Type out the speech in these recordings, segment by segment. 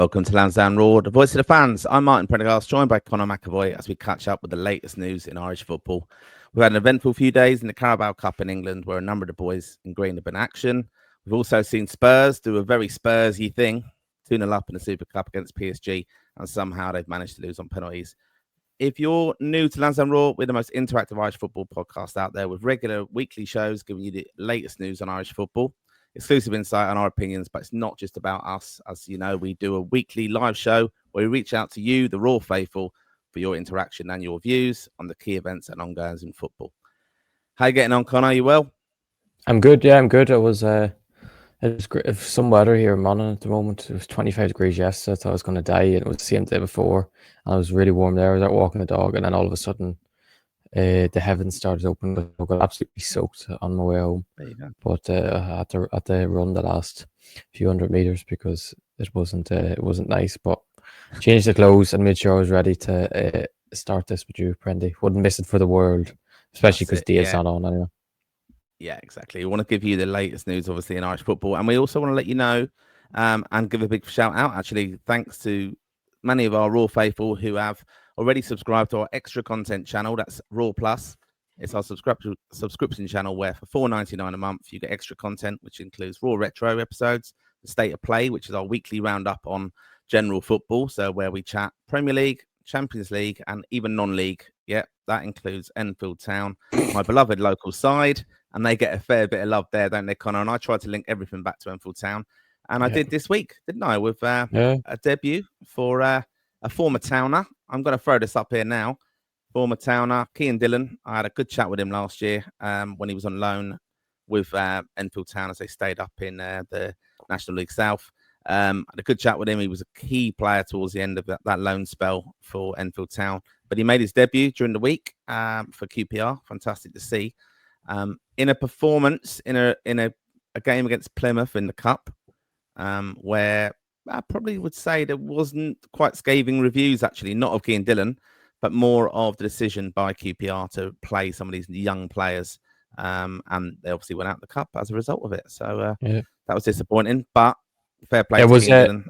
Welcome to Lansdowne Road, the voice of the fans. I'm Martin Prendergast, joined by Conor McAvoy as we catch up with the latest news in Irish football. We've had an eventful few days in the Carabao Cup in England where a number of the boys in green have been in action. We've also seen Spurs do a very Spursy thing, 2-0 up in the Super Cup against PSG, and somehow they've managed to lose on penalties. If you're new to Lansdowne Roar, we're the most interactive Irish football podcast out there with regular weekly shows giving you the latest news on Irish football, exclusive insight on our opinions, but it's not just about us. As you know, we do a weekly live show where we reach out to you, the Raw faithful, for your interaction and your views on the key events and ongoings in football. How you getting on, Conor? Are you well? I'm good. Yeah, I'm good. It was great. Some weather here in Moran at the moment. It was 25 degrees yesterday. I thought I was going to die. It was the same day before, and it was really warm there. I was out walking the dog, and then all of a sudden, the heavens started opening. I got absolutely soaked on my way home. There you go. But I had to run the last few hundred meters because it wasn't nice. But changed the clothes and made sure I was ready to start this with you, Prendy. Wouldn't miss it for the world, especially because Dave's not on anyway. Yeah, exactly. We want to give you the latest news, obviously, in Irish football. And we also want to let you know and give a big shout out, actually, thanks to many of our Raw faithful who have already subscribed to our extra content channel. That's Raw Plus. It's our subscription channel where for $4.99 a month, you get extra content, which includes Raw Retro episodes, the State of Play, which is our weekly roundup on general football. So where we chat Premier League, Champions League, and even non-league. Yeah, that includes Enfield Town, my beloved local side. And they get a fair bit of love there, don't they, Conor? And I tried to link everything back to Enfield Town. And I did this week, didn't I? With a debut for a former Towner. I'm going to throw this up here now. Former Towner, Keian Dillon. I had a good chat with him last year when he was on loan with Enfield Town as they stayed up in the National League South. Had a good chat with him. He was a key player towards the end of that loan spell for Enfield Town. But he made his debut during the week for QPR. Fantastic to see. In a performance in a game against Plymouth in the Cup, where I probably would say there wasn't quite scathing reviews, actually, not of Keian Dillon, but more of the decision by QPR to play some of these young players. And they obviously went out the Cup as a result of it. So that was disappointing, but fair play to Keian Dillon.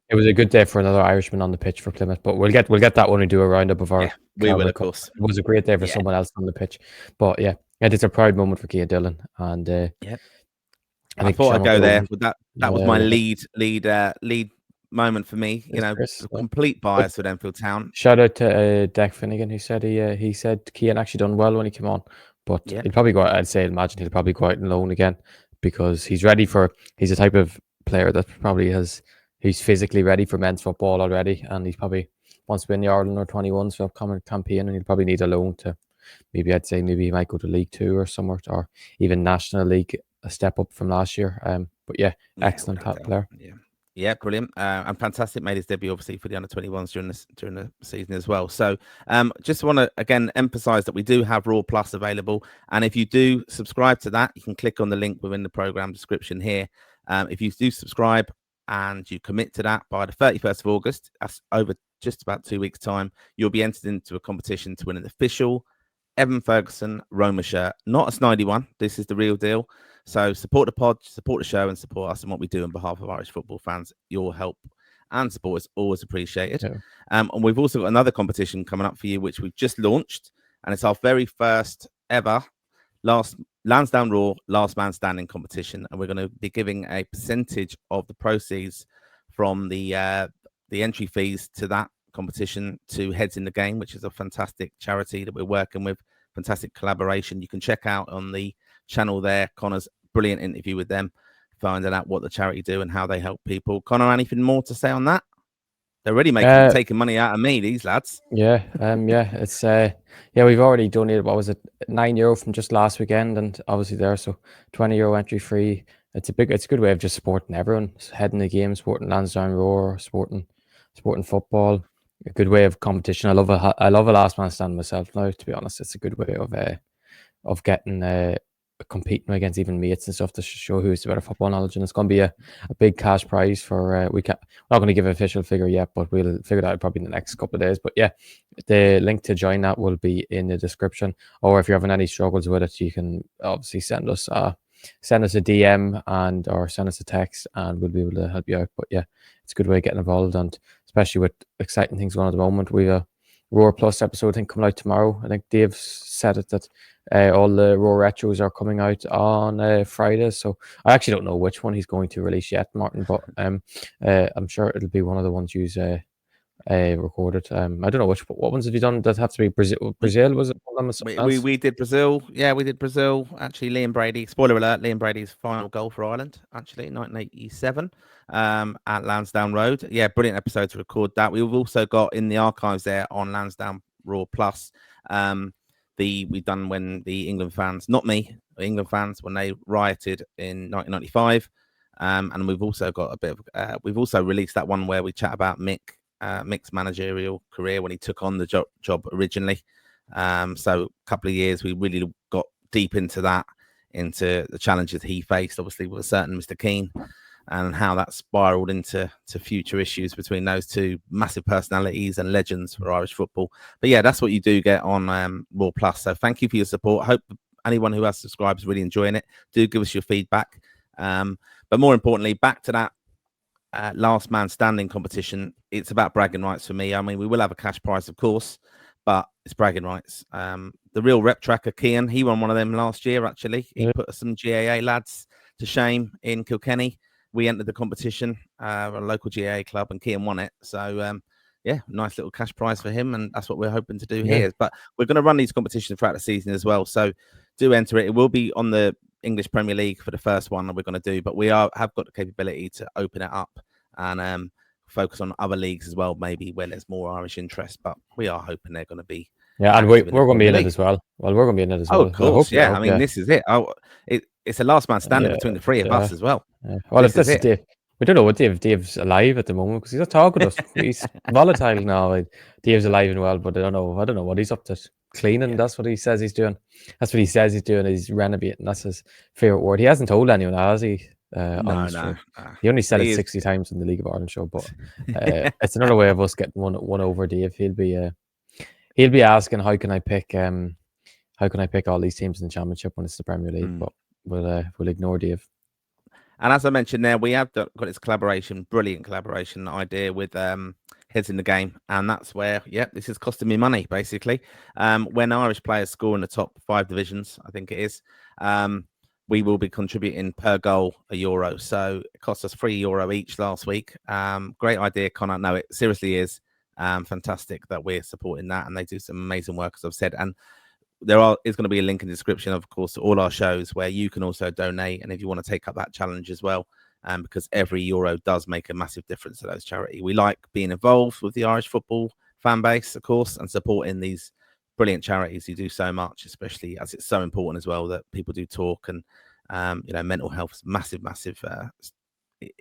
It was a good day for another Irishman on the pitch for Plymouth, but we'll get that when we do a roundup of our. Yeah, we will, of course. It was a great day for someone else on the pitch, but yeah, it's a proud moment for Keian Dillon, and I thought I'd go there with that. That was my lead moment for me. You know, complete bias with Enfield Town. Shout out to Deck Finnegan, who said he said Keian actually done well when he came on, but he'll probably go. Imagine he'll probably go out on loan again because he's ready for. He's a type of player that probably has. He's physically ready for men's football already, and he's probably wants to be in the Ireland or 21 so campaign, and he'll probably need a loan to maybe he might go to League 2 or somewhere, or even National League, a step up from last year. But excellent player. Yeah, brilliant. And fantastic. Made his debut obviously for the under-21s during the season as well. So just want to again emphasize that we do have Raw Plus available, and if you do subscribe to that, you can click on the link within the program description here. If you do subscribe and you commit to that by the 31st of August, that's over just about 2 weeks' time, you'll be entered into a competition to win an official Evan Ferguson Roma shirt. Not a snidey one. This is the real deal. So support the pod, support the show, and support us and what we do on behalf of Irish football fans. Your help and support is always appreciated. Yeah. And we've also got another competition coming up for you, which we've just launched. And it's our very first ever Lansdowne Raw Last Man Standing competition, and we're going to be giving a percentage of the proceeds from the entry fees to that competition to Heads in the Game, which is a fantastic charity that we're working with. Fantastic collaboration. You can check out on the channel there Conor's brilliant interview with them, finding out what the charity do and how they help people. Conor, anything more to say on that? They're already taking money out of me, these lads. It's we've already donated, what was it, €9 from just last weekend, and obviously there, so €20 entry free. It's a good way of just supporting everyone, heading the game, supporting Lansdowne Roar, supporting football. A good way of competition. I love a last man stand myself now, to be honest. It's a good way of getting competing against even mates and stuff to show who's the better football knowledge, and it's going to be a big cash prize for we're not going to give an official figure yet, but we'll figure that out probably in the next couple of days. But the link to join that will be in the description, or if you're having any struggles with it, you can obviously send us send us a DM or send us a text, and we'll be able to help you out. But yeah, it's a good way of getting involved, and especially with exciting things going on at the moment. We have a Roar Plus episode, I think, coming out tomorrow. I think Dave said it that all the Roar retros are coming out on Friday. So I actually don't know which one he's going to release yet, Martin, but I'm sure it'll be one of the ones you recorded. I don't know what ones have you done that have to be Brazil? Brazil was it? We did Brazil. Yeah, we did Brazil. Actually, Liam Brady. Spoiler alert: Liam Brady's final goal for Ireland. Actually, 1987 at Lansdowne Road. Yeah, brilliant episode to record that. We've also got in the archives there on Lansdowne Raw Plus. We've done when the England fans, not me, England fans, when they rioted in 1995. And we've also got a bit of. We've also released that one where we chat about Mick's managerial career when he took on the job originally. So a couple of years we really got deep into that, into the challenges he faced, obviously with a certain Mr. Keane, and how that spiraled into future issues between those two massive personalities and legends for Irish football. But yeah, that's what you do get on Raw Plus. So thank you for your support. I hope anyone who has subscribed is really enjoying it. Do give us your feedback. But more importantly, back to that last man standing competition. It's about bragging rights for me. I mean, we will have a cash prize, of course, but it's bragging rights. The real rep tracker, Keian, he won one of them last year, actually. He put some GAA lads to shame in Kilkenny. We entered the competition, a local GAA club, and Keian won it. So, yeah, nice little cash prize for him, and that's what we're hoping to do here. But we're going to run these competitions throughout the season as well. So do enter it. It will be on the English Premier League for the first one that we're going to do, but we have got the capability to open it up and focus on other leagues as well, maybe when there's more Irish interest. But we are hoping they're going to be. Yeah, and we're going to be in it as well. Well, we're going to be in it as well. Oh, of course, yeah. I mean, this is it. It's a last man standing between the three of us as well. Yeah. Well, if this is Dave, we don't know what Dave's alive at the moment because he's not talking to us. He's volatile now. Dave's alive and well, but I don't know what he's up to. Cleaning, that's what he says he's doing. That's what he says he's doing. He's renovating. That's his favorite word. He hasn't told anyone, has he? No. He only said it 60 times in the League of Ireland show, but it's another way of us getting one over Dave. He'll be asking how can I pick all these teams in the Championship when it's the Premier League, but we'll ignore Dave. And as I mentioned there, we have got this brilliant collaboration idea with Heads in the Game. And that's where, this is costing me money, basically. When Irish players score in the top 5 divisions, I think it is, we will be contributing per goal €1. So it cost us €3 each last week. Great idea, Conor. No, it seriously is fantastic that we're supporting that. And they do some amazing work, as I've said. And is going to be a link in the description, of course, to all our shows where you can also donate. And if you want to take up that challenge as well, because every euro does make a massive difference to those charities. We like being involved with the Irish football fan base, of course, and supporting these brilliant charities who do so much, especially as it's so important as well that people do talk and, mental health is massive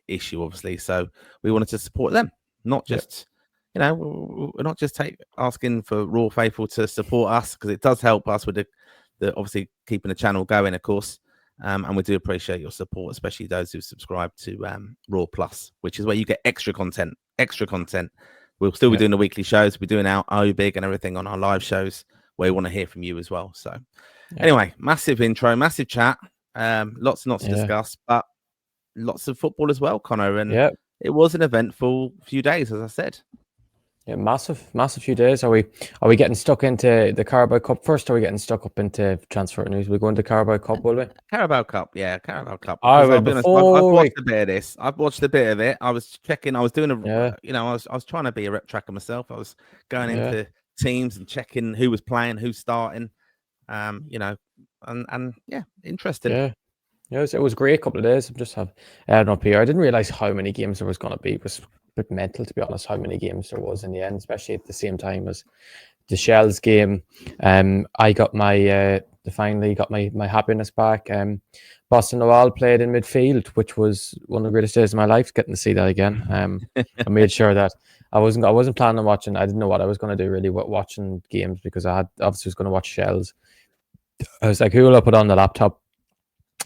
issue, obviously. So we wanted to support them, not just... we're not just asking for Raw Faithful to support us, because it does help us with the obviously keeping the channel going, of course. And we do appreciate your support, especially those who subscribe to Raw Plus, which is where you get extra content. We'll still be doing the weekly shows. We're doing our OBIG and everything on our live shows where we want to hear from you as well. So anyway, massive intro, massive chat. Lots to discuss, but lots of football as well, Conor. And it was an eventful few days, as I said. Yeah, massive few days. Are we getting stuck into the Carabao Cup first, or are we getting stuck up into transfer news? We're going to Carabao Cup, will we? Carabao Cup, Carabao Cup. I've watched a bit of this. I've watched a bit of it. I was checking. I was doing I was trying to be a rep tracker myself. I was going into teams and checking who was playing, who's starting. And interesting. Yeah. It was a great couple of days. Just have up here. I didn't realize how many games there was going to be. It was a bit mental, to be honest, how many games there was in the end, especially at the same time as the Shells game. I got finally got my happiness back. Boston Noel played in midfield, which was one of the greatest days of my life, getting to see that again. I made sure that I wasn't planning on watching. I didn't know what I was going to do really watching games, because I was going to watch Shells. I was like, who will I put on the laptop?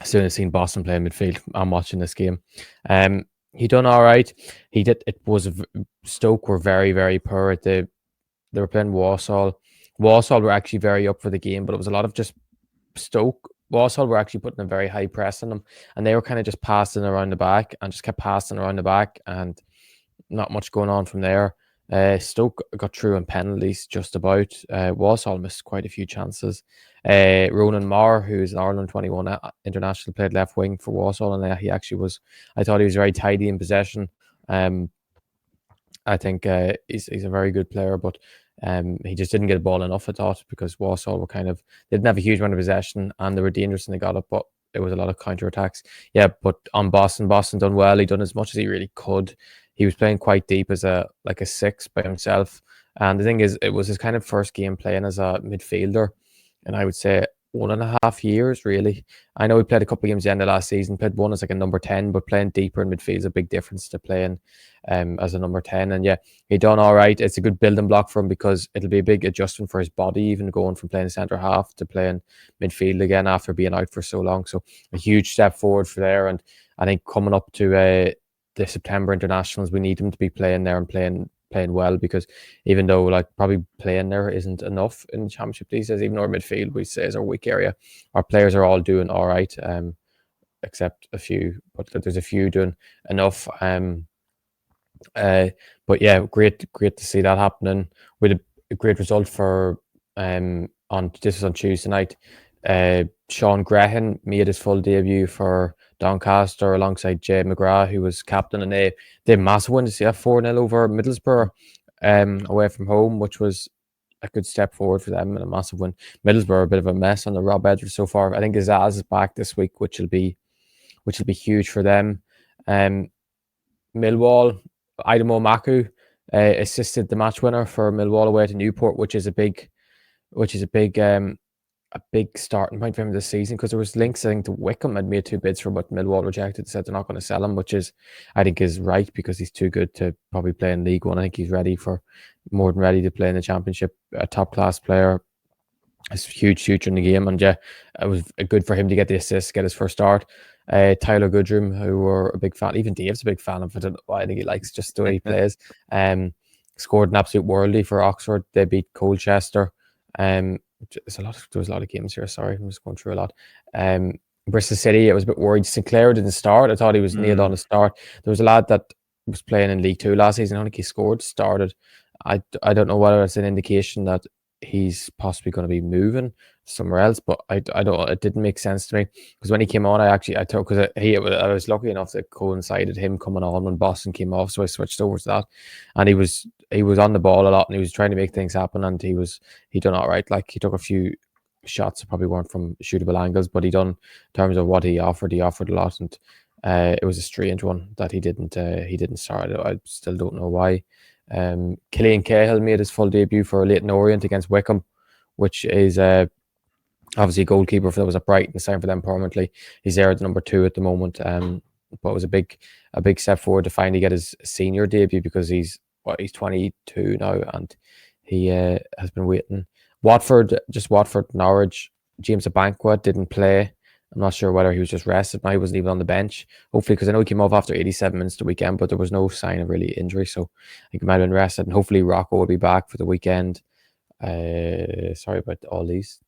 As soon as I seen Boston play midfield, I'm watching this game. He done all right. He did. It was Stoke were very, very poor. They were playing Walsall. Walsall were actually very up for the game, but it was a lot of just Stoke Walsall were actually putting a very high press on them, and they were kind of just passing around the back and just kept passing around the back, and not much going on from there. Stoke got through in penalties just about. Walsall missed quite a few chances. Ronan Marr, who's an Ireland 21 international, played left wing for Walsall, and he actually was. I thought he was very tidy in possession. I think he's a very good player, but he just didn't get the ball enough, I thought, because Walsall were they didn't have a huge amount of possession and they were dangerous and they got it, but it was a lot of counter attacks. Yeah, but on Boston done well. He done as much as he really could. He was playing quite deep as a 6 by himself. And the thing is, it was his kind of first game playing as a midfielder. And I would say 1.5 years, really. I know he played a couple of games at the end of last season, played one as like a number 10, but playing deeper in midfield is a big difference to playing as a number 10. And yeah, he done all right. It's a good building block for him because it'll be a big adjustment for his body, even going from playing centre half to playing midfield again after being out for so long. So a huge step forward for there. And I think coming up to the September internationals, we need him to be playing there and playing well, because even though probably playing there isn't enough in the championship these days, even our midfield we say is our weak area, our players are all doing all right, except a few, but there's a few doing enough. But yeah, great to see that happening. With a great result for this was on Tuesday night. Sean Grehan made his full debut for Doncaster alongside Jay McGrath, who was captain, and they had massive win to see a 4-0 over Middlesbrough away from home, which was a good step forward for them and a massive win. Middlesbrough are a bit of a mess on the Rob Edwards so far. I think Azaz is back this week, which will be huge for them. Millwall, Idemo Maku assisted the match winner for Millwall away to Newport, which is a big starting point for him this season, because there was links, I think, to Wickham had made 2 bids for him, but Millwall rejected, said they're not going to sell him, which I think is right, because he's too good to probably play in League One. I think he's more than ready to play in the Championship. A top class player, has a huge future in the game, and yeah, it was good for him to get the assist, get his first start. Tyler Goodrum, who were a big fan, even Dave's a big fan of it. I think he likes just the way he plays. Scored an absolute worldie for Oxford. They beat Colchester. There was a lot of games here. Sorry, I'm just going through a lot. Bristol City, I was a bit worried. Sinclair didn't start. I thought he was nailed on the start. There was a lad that was playing in League Two last season. I don't think he started. I don't know whether it's an indication that he's possibly going to be moving somewhere else, but I don't. It didn't make sense to me, because when he came on, I took, because I was lucky enough that coincided him coming on when Boston came off, so I switched over to that, and he was on the ball a lot, and he was trying to make things happen, and he done all right. Like, he took a few shots that probably weren't from shootable angles, but he done, in terms of what he offered a lot, and it was a strange one that he didn't start. I still don't know why. Keian Cahill made his full debut for Leyton Orient against Wickham, which is obviously a goalkeeper that was at Brighton, signed for them permanently. He's there at number 2 at the moment, but it was a big step forward to finally get his senior debut, because he's 22 now, and he has been waiting. Watford, Norwich. James Abankwah didn't play. I'm not sure whether he was just rested. Now he wasn't even on the bench. Hopefully, because I know he came off after 87 minutes the weekend, but there was no sign of really injury, so I think he might have been rested. And hopefully Rocco will be back for the weekend. Sorry about all these.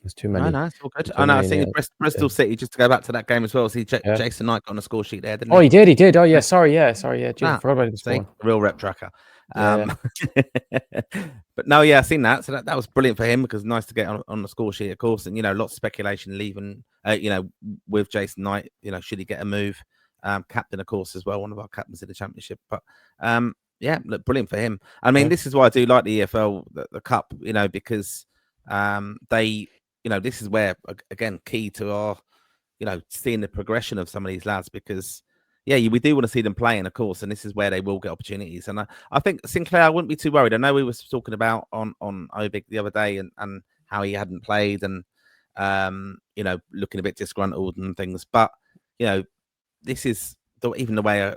There's too many. No, it's all good. I know. I see Bristol City, just to go back to that game as well. See, Jason Knight got on the score sheet there, didn't he? Oh, he did. Oh, yeah. Sorry. Yeah. Jason, forgot about this one. Real rep tracker. But no, yeah, I've seen that. So that was brilliant for him, because nice to get on the score sheet, of course. And, lots of speculation leaving, with Jason Knight, should he get a move? Captain, of course, as well, one of our captains in the Championship. But yeah, look, brilliant for him. I mean, this is why I do like the EFL, the Cup, because they, this is where, again, key to our, seeing the progression of some of these lads, because we do want to see them playing, of course, and this is where they will get opportunities. And I think Sinclair, I wouldn't be too worried. I know we were talking about on Obig the other day and how he hadn't played and looking a bit disgruntled and things. But this is even the way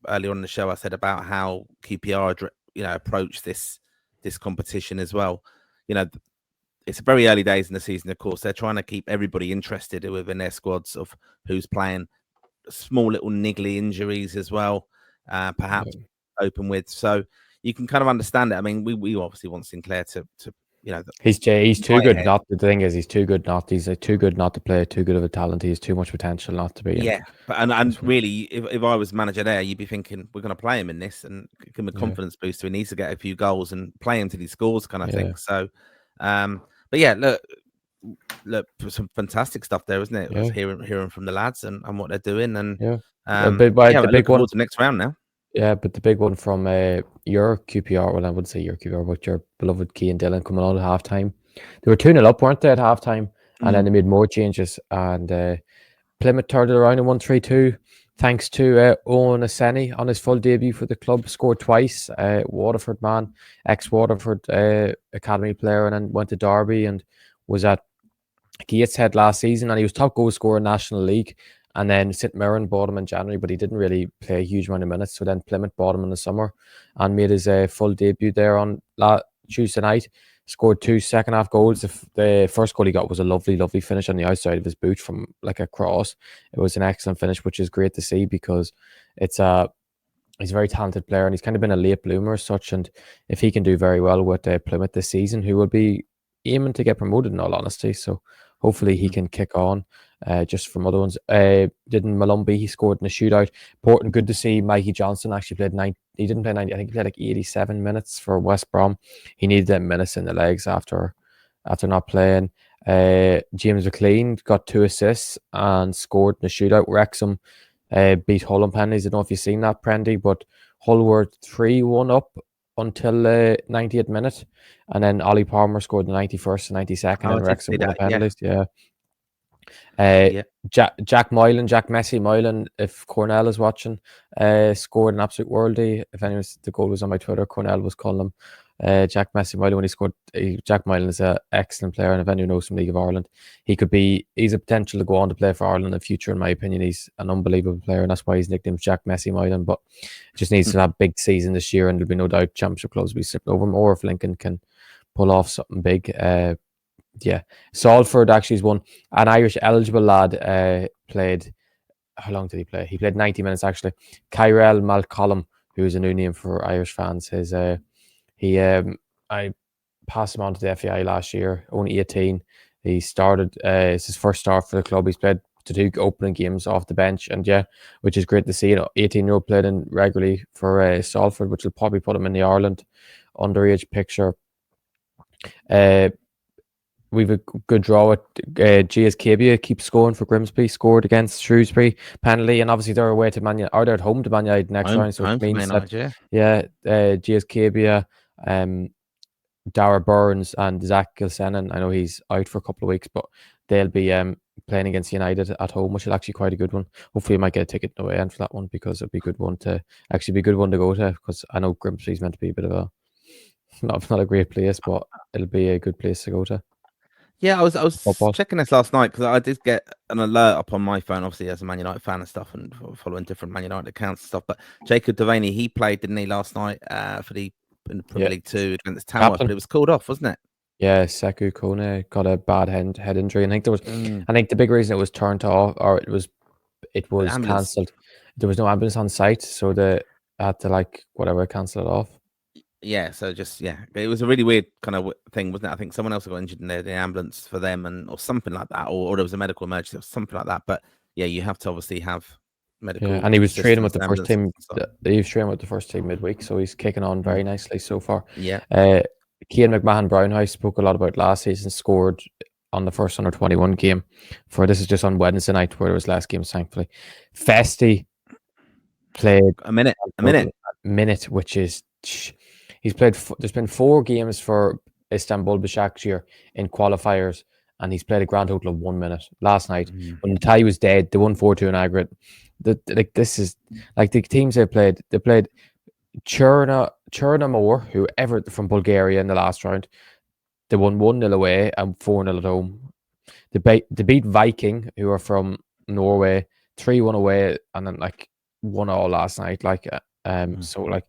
earlier on in the show I said about how QPR approach this competition as well. It's very early days in the season, of course. They're trying to keep everybody interested within their squads of who's playing. Small little niggly injuries as well, perhaps open with. So you can kind of understand it. I mean, we obviously want Sinclair to He's too good ahead. not. The thing is, he's too good not. He's too good not to play. Too good of a talent. He has too much potential not to be. Yeah, but and really, if I was manager there, you'd be thinking we're going to play him in this and give him a confidence booster. He needs to get a few goals and play him till he scores, kind of thing. So, but yeah, look, some fantastic stuff there, isn't it? Yeah. Hearing from the lads and what they're doing, and the big one, looking forward to the next round now. Yeah, but the big one from your QPR, well, I wouldn't say your QPR, but your beloved Keian Dillon coming on at halftime. They were 2-0 up, weren't they, at halftime? And then they made more changes. And Plymouth turned it around in 1-3-2, thanks to Owen Aseni on his full debut for the club, scored twice. Waterford man, ex-Waterford academy player, and then went to Derby and was at Gateshead last season, and he was top goal scorer in National League. And then St Mirren bought him in January, but he didn't really play a huge amount of minutes. So then Plymouth bought him in the summer and made his full debut there on Tuesday night. Scored 2 second-half goals. The first goal he got was a lovely, lovely finish on the outside of his boot from like a cross. It was an excellent finish, which is great to see because he's a very talented player and he's kind of been a late bloomer as such. And if he can do very well with Plymouth this season, who will be aiming to get promoted in all honesty. So hopefully he can kick on just from other ones. Didn't Malumbi, he scored in a shootout. Important, good to see Mikey Johnson actually played 90. He didn't play 90, I think he played like 87 minutes for West Brom. He needed them minutes in the legs after not playing. James McLean got 2 assists and scored in a shootout. Wrexham beat Hull on penalties. I don't know if you've seen that, Prendy, but Hull were 3-1 up until 90th minute, and then Ollie Palmer scored the 91st and 92nd, and Wrexham won the penalties. Jack Messi Moylan, if Cornell is watching, scored an absolute worldie. If anyone's, the goal was on my Twitter, Cornell was calling him Jack Messi Moylan when he scored. Jack Moylan is an excellent player, and if anyone knows from League of Ireland, he's a potential to go on to play for Ireland in the future. In my opinion, he's an unbelievable player, and that's why his nickname's Jack Messi Moylan. But just needs to have a big season this year, and there'll be no doubt championship clubs will be slipping over him, or if Lincoln can pull off something big. Salford actually is one. An Irish eligible lad played. How long did he play? He played 90 minutes actually. Kyrell Malcolm, who is a new name for Irish fans. I passed him on to the FAI last year. Only 18. He started. It's his first start for the club. He's played to 2 opening games off the bench, and which is great to see. 18-year-old played in regularly for Salford, which will probably put him in the Ireland underage picture. We've a good draw with GS Cabia keeps scoring for Grimsby, scored against Shrewsbury penalty, and obviously they're away to Man United, or they're at home to Man United next round. So it means that GS Cabia, Dara Burns and Zach Gilsenan, I know he's out for a couple of weeks, but they'll be playing against United at home, which is actually quite a good one. Hopefully, I might get a ticket in the way end for that one because it'll be a good one to go to, because I know Grimsby's meant to be a bit of a not a great place, but it'll be a good place to go to. Yeah, I was checking this last night because I did get an alert up on my phone, obviously as a Man United fan and stuff, and following different Man United accounts and stuff. But Jacob Devaney, he played, didn't he, last night in the Premier League 2 against Tamworth, but it was called off, wasn't it? Yeah, Sekou Kone got a bad head injury. I think I think the big reason it was turned off, or it was cancelled. There was no ambulance on site, so they had to cancel it off. Yeah, so it was a really weird kind of thing, wasn't it? I think someone else got injured in the ambulance for them, or something like that, or there was a medical emergency or something like that. But yeah, you have to obviously have medical. Yeah, and he was training with the first team. He was training with the first team midweek, so he's kicking on very nicely so far. Yeah. Keian McMahon-Brownhouse spoke a lot about last season, scored on the first under-21 game. This is just on Wednesday night where there was last games, thankfully. Festy played a minute, which is. He's played. There's been 4 games for Istanbul Başakşehir in qualifiers, and he's played a grand total of 1 minute. Last night, when the tie was dead, they won 4-2 in aggregate. This is like the teams they played. They played Chernamor, whoever from Bulgaria in the last round. They won 1-0 away and 4-0 at home. They beat Viking, who are from Norway, 3-1 away, and then 1-1 last night. So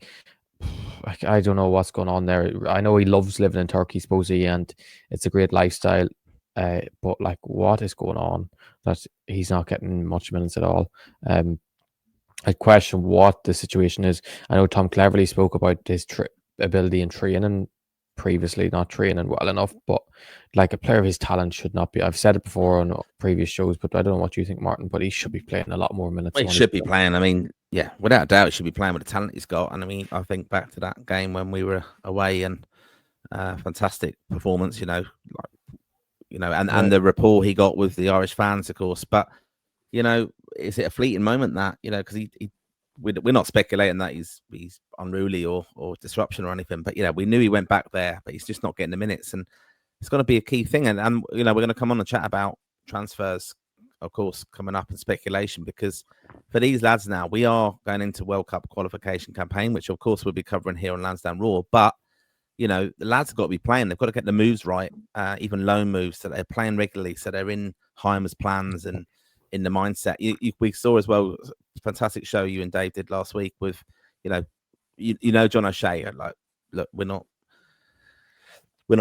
I don't know what's going on there. I know he loves living in Turkey, supposedly, and it's a great lifestyle. But what is going on that he's not getting much minutes at all? I question what the situation is. I know Tom Cleverley spoke about his ability in training previously not training well enough. But like a player of his talent should not be. I've said it before on previous shows, but I don't know what you think, Martin. But he should be playing a lot more minutes. Well, he should be playing. I mean, yeah, without a doubt, he should be playing with the talent he's got. And I mean, I think back to that game when we were away and fantastic performance. And the rapport he got with the Irish fans, of course. But is it a fleeting moment that because we're not speculating that he's unruly or disruption or anything, but we knew he went back there, but he's just not getting the minutes, and it's going to be a key thing. And we're going to come on and chat about transfers, of course, coming up, and speculation, because for these lads now, we are going into World Cup qualification campaign, which of course we'll be covering here on Lansdowne Raw, but the lads have got to be playing. They've got to get the moves right, even loan moves, so they're playing regularly, so they're in Heimer's plans and in the mindset. We saw as well, fantastic show you and Dave did last week with, John O'Shea. Like, look, we're not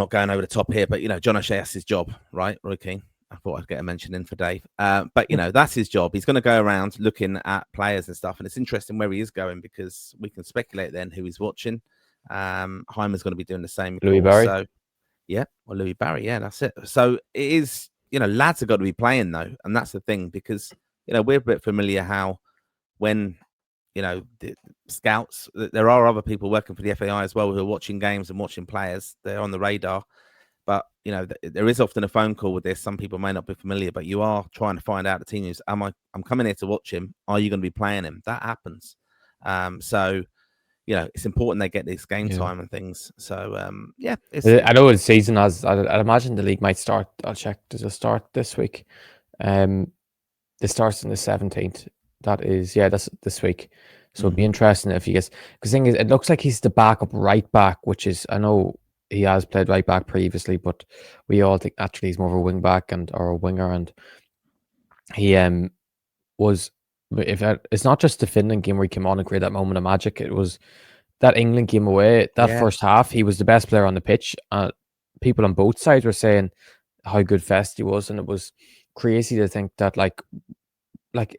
going over the top here, but John O'Shea has his job, right? Robbie Keane. I thought I'd get a mention in for Dave, but that's his job. He's going to go around looking at players and stuff, and it's interesting where he is going, because we can speculate then who he's watching. Heimer's going to be doing the same. Louis Barry. So, Louis Barry. Yeah, that's it. So it is. Lads have got to be playing though, and that's the thing, because we're a bit familiar how when the scouts, there are other people working for the FAI as well who are watching games and watching players. They're on the radar, but there is often a phone call with this. Some people may not be familiar, but you are trying to find out the team news. I'm coming here to watch him. Are you going to be playing him? That happens. So it's important they get this game time and things. So I know the season I'd imagine the league might start. I'll check. Does it start this week? It starts on the 17th. That's this week. So it'd be interesting if he gets, because the thing is, it looks like he's the backup right back, which is, I know he has played right back previously, but we all think actually he's more of a wing back or a winger, and he was. It's not just the Finland game where he came on and created that moment of magic. It was that England game away. First half, he was the best player on the pitch. People on both sides were saying how good Fest he was, and it was crazy to think that like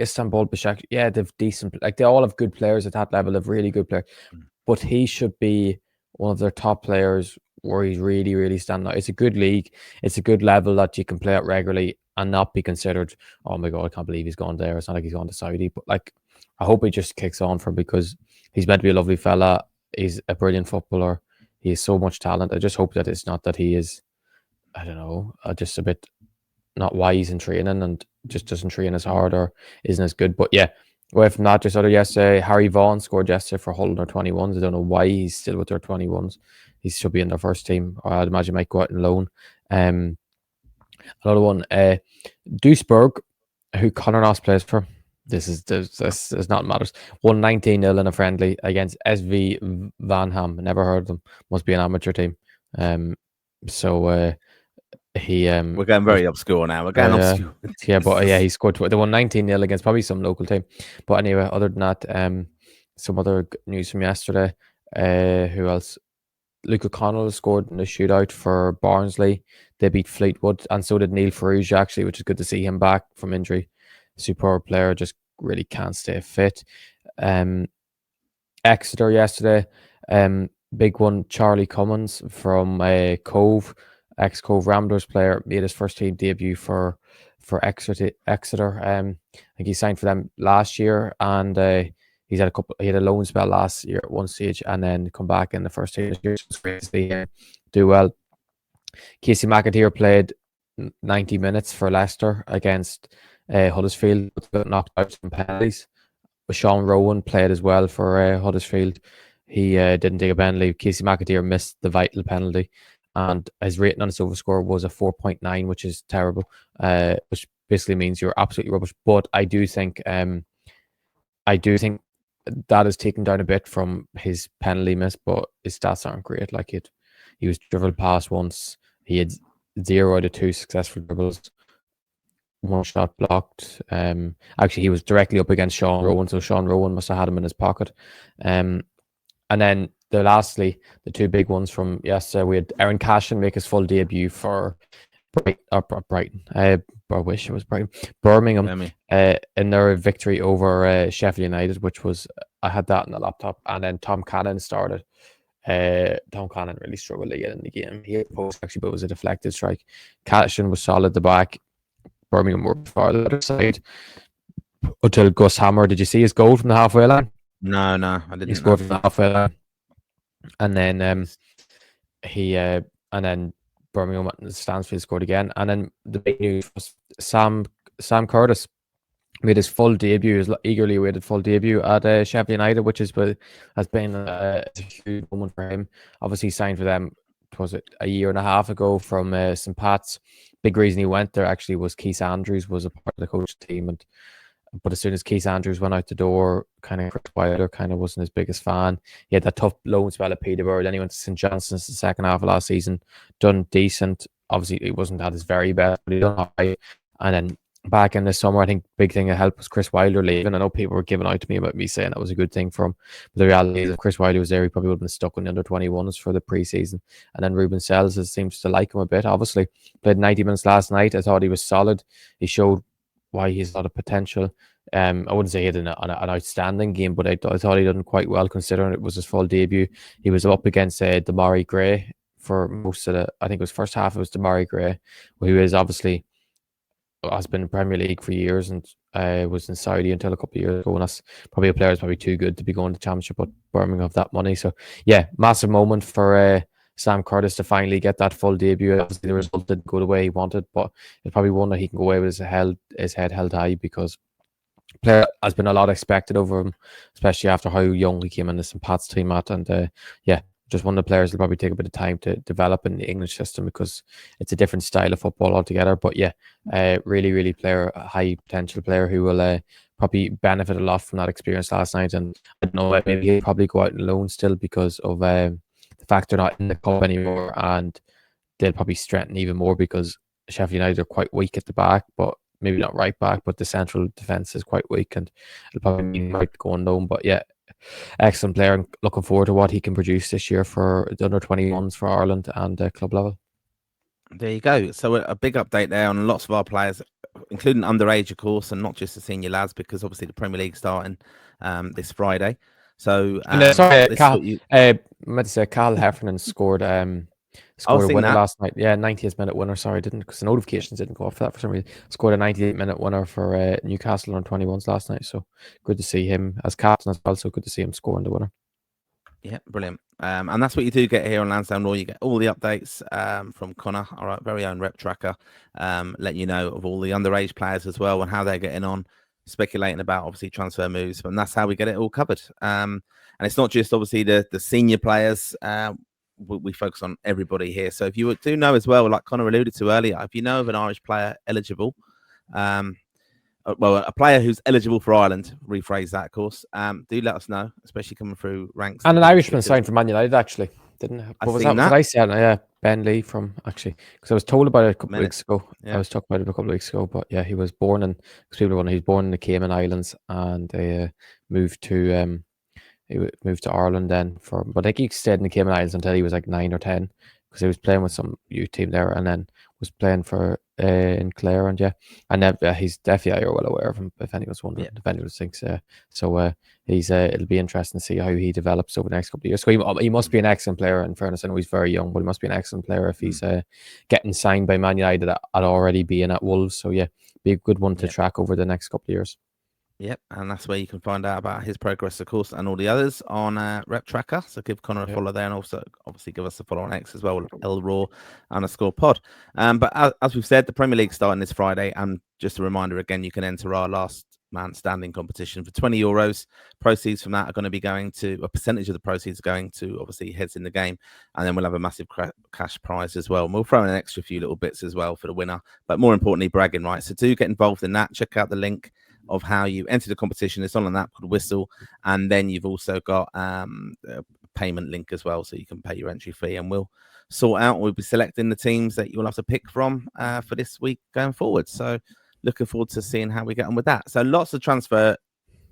Istanbul, Başak, they've decent, like they all have good players at that level, they've really good players, but he should be one of their top players where he's really, really standing out. It's a good league. It's a good level that you can play at regularly and not be considered, oh my God, I can't believe he's gone there. It's not like he's gone to Saudi, but like, I hope he just kicks on for him, because he's meant to be a lovely fella. He's a brilliant footballer. He has so much talent. I just hope that it's not that he is, I don't know, just a bit not wise in training and just doesn't train as hard or isn't as good. But away from that, just yesterday, Harry Vaughan scored yesterday for Hull under 21s. I don't know why he's still with their 21s. He should be in their first team, or I'd imagine he might go out on loan. Another one, Duisburg, who Conor Noss plays for. This is not matters. Won 19-0 in a friendly against SV Vanham. Never heard of them. Must be an amateur team. We're going very obscure now. We're going obscure. He scored. They won 19-0 against probably some local team. But anyway, other than that, some other news from yesterday. Who else? Luke O'Connell scored in the shootout for Barnsley. They beat Fleetwood, and so did Neil Farrugia, actually, which is good to see him back from injury. Superb player, just really can't stay fit. Exeter yesterday, big one, Charlie Cummins from Cove, ex-Cove Ramblers player, made his first team debut for Exeter. I think he signed for them last year, and he had a loan spell last year at one stage, and then come back in the first team this year. It's great to see him do well. Casey McAteer played 90 minutes for Leicester against Huddersfield, got knocked out from penalties. But Sean Rowan played as well for Huddersfield. He didn't take a penalty. Casey McAteer missed the vital penalty, and his rating on his SofaScore was a 4.9, which is terrible, which basically means you're absolutely rubbish. But I do think that is taken down a bit from his penalty miss, but his stats aren't great. Like he was dribbled past once. He had 0 out of 2 successful dribbles, 1 shot blocked. Actually, he was directly up against Sean Rowan, so Sean Rowan must have had him in his pocket. And then the 2 big ones from yesterday, we had Aaron Cashin make his full debut for Brighton. I wish it was Brighton. Birmingham in their victory over Sheffield United, which was, I had that on the laptop. And then Tom Cannon started Tom Cannon really struggled to get in the game. He had post actually, but it was a deflected strike. Catterson was solid at the back. Birmingham were far the other side until Gus Hammer. Did you see his goal from the halfway line? No, I didn't. He scored from the halfway line, and then and then Birmingham went in the Stansfield scored again, and then the big news was Sam Curtis made his full debut, his eagerly awaited full debut at Sheffield United, which has been a huge moment for him. Obviously, he signed for them. Was it a year and a half ago from St Pat's? Big reason he went there actually was Keith Andrews was a part of the coach team, but as soon as Keith Andrews went out the door, kind of Chris Wilder kind of wasn't his biggest fan. He had that tough loan spell at Peterborough. Then he went to St Johnstone's the second half of last season, done decent. Obviously, he wasn't at his very best, but he done all right. And then back in the summer, I think big thing that helped was Chris Wilder leaving. I know people were giving out to me about me saying that was a good thing for him, but the reality is if Chris Wilder was there, he probably would have been stuck in the under-21s for the pre-season. And then Ruben Sells seems to like him a bit. Obviously, played 90 minutes last night. I thought he was solid. He showed why he has a lot of potential. I wouldn't say he had an outstanding game, but I thought he done quite well considering it was his full debut. He was up against Damari Gray for most of I think it was first half, it was Damari Gray, who is obviously has been in Premier League for years and was in Saudi until a couple of years ago. And that's probably a player who's probably too good to be going to Championship, but Birmingham have that money. So yeah, massive moment for Sam Curtis to finally get that full debut. Obviously, the result didn't go the way he wanted, but it's probably one that he can go away with his head held high because player has been a lot expected over him, especially after how young he came in the St Pat's team at. And just one of the players will probably take a bit of time to develop in the English system because it's a different style of football altogether. But yeah, really player, a high potential player who will probably benefit a lot from that experience last night. And I don't know, maybe he'll probably go out on loan still because of the fact they're not in the cup anymore, and they'll probably strengthen even more because Sheffield United are quite weak at the back, but maybe not right back, but the central defence is quite weak and it'll probably mean right going loan. But yeah, excellent player and looking forward to what he can produce this year for the under-21s for Ireland and club level. There you go. So a big update there on lots of our players, including underage, of course, and not just the senior lads, because obviously the Premier League starting this Friday. So sorry, I meant to say Carl Heffernan scored a winner last night. Yeah, 90th minute winner. Sorry, I didn't, because the notifications didn't go off for that for some reason. Scored a 98-minute winner for Newcastle on 21s last night. So good to see him as captain as well. So good to see him scoring the winner. Yeah, brilliant. And that's what you do get here on Lansdowne Raw. You get all the updates from Conor, our very own rep tracker, letting you know of all the underage players as well and how they're getting on, speculating about obviously transfer moves. And that's how we get it all covered. And it's not just obviously the senior players. We focus on everybody here. So if you do know as well, like Conor alluded to earlier, if you know of an Irish player eligible, a player who's eligible for Ireland, rephrase that, of course, do let us know, especially coming through ranks. And an Irishman signed for Man United, actually. Did I say that? Yeah, Ben Lee from, actually, because I was told about it a couple of weeks ago. Yeah. I was talking about it a couple of weeks ago, but yeah, he was born in, because people wonder, he was born in the Cayman Islands and moved to Ireland then but I think he stayed in the Cayman Islands until he was like 9 or 10 because he was playing with some youth team there and then was playing for in Clare. And he's definitely, you're well aware of him if anyone's wondering, if anyone thinks. So he's it'll be interesting to see how he develops over the next couple of years. So he must be an excellent player. In fairness, I know he's very young, but he must be an excellent player if he's getting signed by Man United at already being at Wolves. So yeah, be a good one to track over the next couple of years. Yep, and that's where you can find out about his progress, of course, and all the others on Rep Tracker. So give Conor a follow there, and also obviously give us a follow on X as well, LRaw_pod. But as we've said, the Premier League starting this Friday, and just a reminder again, you can enter our last man standing competition for €20. Proceeds from that are going to be going to a percentage of the proceeds going to obviously heads in the game, and then we'll have a massive cash prize as well. And we'll throw in an extra few little bits as well for the winner, but more importantly, bragging rights. So do get involved in that. Check out the link of how you enter the competition. It's on an app called Whistle, and then you've also got a payment link as well, so you can pay your entry fee, and we'll be selecting the teams that you'll have to pick from for this week going forward. So looking forward to seeing how we get on with that. So lots of transfer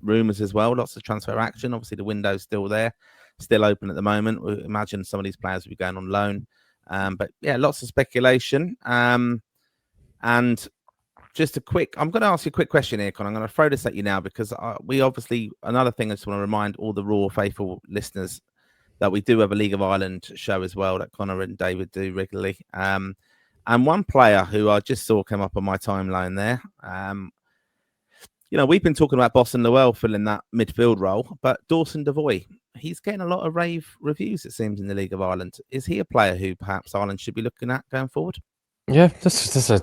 rumours as well, lots of transfer action. Obviously the window's still there, still open at the moment. We imagine some of these players will be going on loan, but yeah, lots of speculation. And just I'm going to ask you a quick question here, Conor. I'm going to throw this at you now because we obviously, another thing I just want to remind all the Raw faithful listeners that we do have a League of Ireland show as well that Conor and David do regularly. And one player who I just saw come up on my timeline there. We've been talking about Boston Llewell filling that midfield role, but Dawson Devoy, he's getting a lot of rave reviews, it seems, in the League of Ireland. Is he a player who perhaps Ireland should be looking at going forward? Yeah,